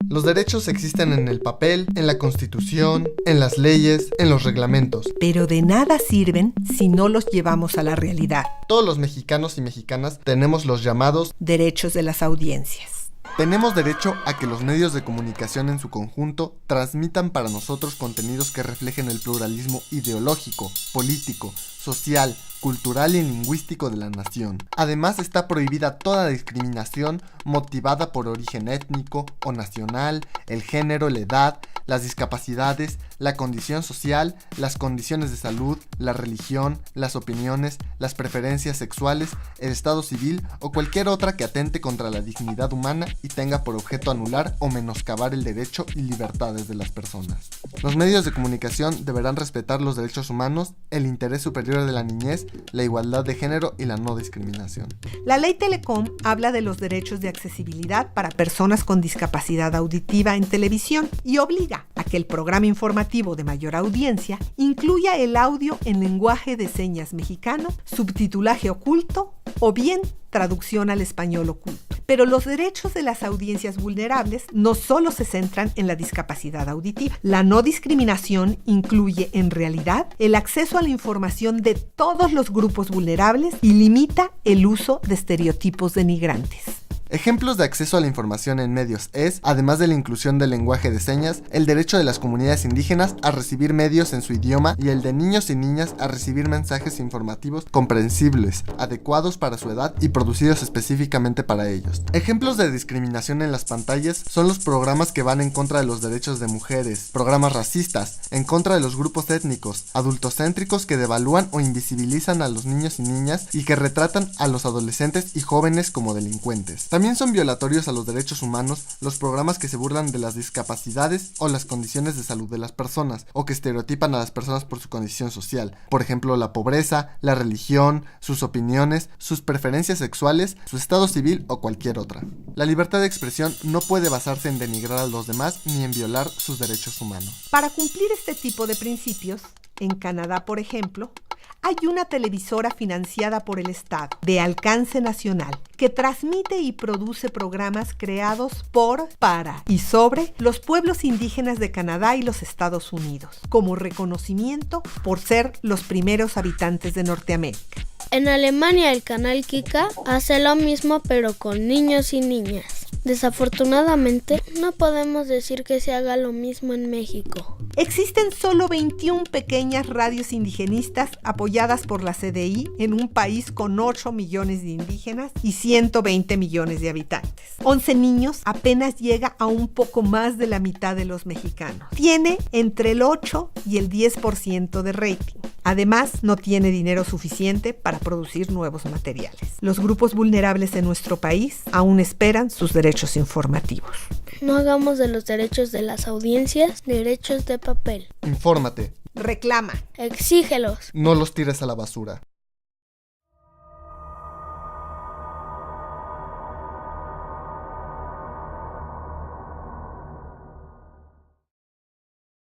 Los derechos existen en el papel, en la Constitución, en las leyes, en los reglamentos. Pero de nada sirven si no los llevamos a la realidad. Todos los mexicanos y mexicanas tenemos los llamados derechos de las audiencias. Tenemos derecho a que los medios de comunicación en su conjunto transmitan para nosotros contenidos que reflejen el pluralismo ideológico, político, social, cultural y lingüístico de la nación. Además, está prohibida toda discriminación motivada por origen étnico o nacional, el género, la edad, las discapacidades, la condición social, las condiciones de salud, la religión, las opiniones, las preferencias sexuales, el estado civil o cualquier otra que atente contra la dignidad humana y tenga por objeto anular o menoscabar el derecho y libertades de las personas. Los medios de comunicación deberán respetar los derechos humanos, el interés superior de la niñez, la igualdad de género y la no discriminación. La Ley Telecom habla de los derechos de accesibilidad para personas con discapacidad auditiva en televisión y obliga a que el programa informativo de mayor audiencia incluya el audio en lenguaje de señas mexicano, subtitulaje oculto o bien traducción al español oculto. Pero los derechos de las audiencias vulnerables no solo se centran en la discapacidad auditiva. La no discriminación incluye en realidad el acceso a la información de todos los grupos vulnerables y limita el uso de estereotipos denigrantes. Ejemplos de acceso a la información en medios es, además de la inclusión del lenguaje de señas, el derecho de las comunidades indígenas a recibir medios en su idioma y el de niños y niñas a recibir mensajes informativos comprensibles, adecuados para su edad y producidos específicamente para ellos. Ejemplos de discriminación en las pantallas son los programas que van en contra de los derechos de mujeres, programas racistas, en contra de los grupos étnicos, adultocéntricos que devalúan o invisibilizan a los niños y niñas y que retratan a los adolescentes y jóvenes como delincuentes. También son violatorios a los derechos humanos los programas que se burlan de las discapacidades o las condiciones de salud de las personas, o que estereotipan a las personas por su condición social, por ejemplo la pobreza, la religión, sus opiniones, sus preferencias sexuales, su estado civil o cualquier otra. La libertad de expresión no puede basarse en denigrar a los demás ni en violar sus derechos humanos. Para cumplir este tipo de principios, en Canadá, por ejemplo, hay una televisora financiada por el Estado, de alcance nacional, que transmite y produce programas creados por, para y sobre los pueblos indígenas de Canadá y los Estados Unidos, como reconocimiento por ser los primeros habitantes de Norteamérica. En Alemania el canal Kika hace lo mismo pero con niños y niñas. Desafortunadamente, no podemos decir que se haga lo mismo en México. Existen solo 21 pequeñas radios indigenistas apoyadas por la CDI en un país con 8 millones de indígenas y 120 millones de habitantes. 11 niños apenas llega a un poco más de la mitad de los mexicanos. Tiene entre el 8 y el 10% de rating. Además, no tiene dinero suficiente para producir nuevos materiales. Los grupos vulnerables en nuestro país aún esperan sus derechos informativos. No hagamos de los derechos de las audiencias derechos de papel. Infórmate. Reclama. Exígelos. No los tires a la basura.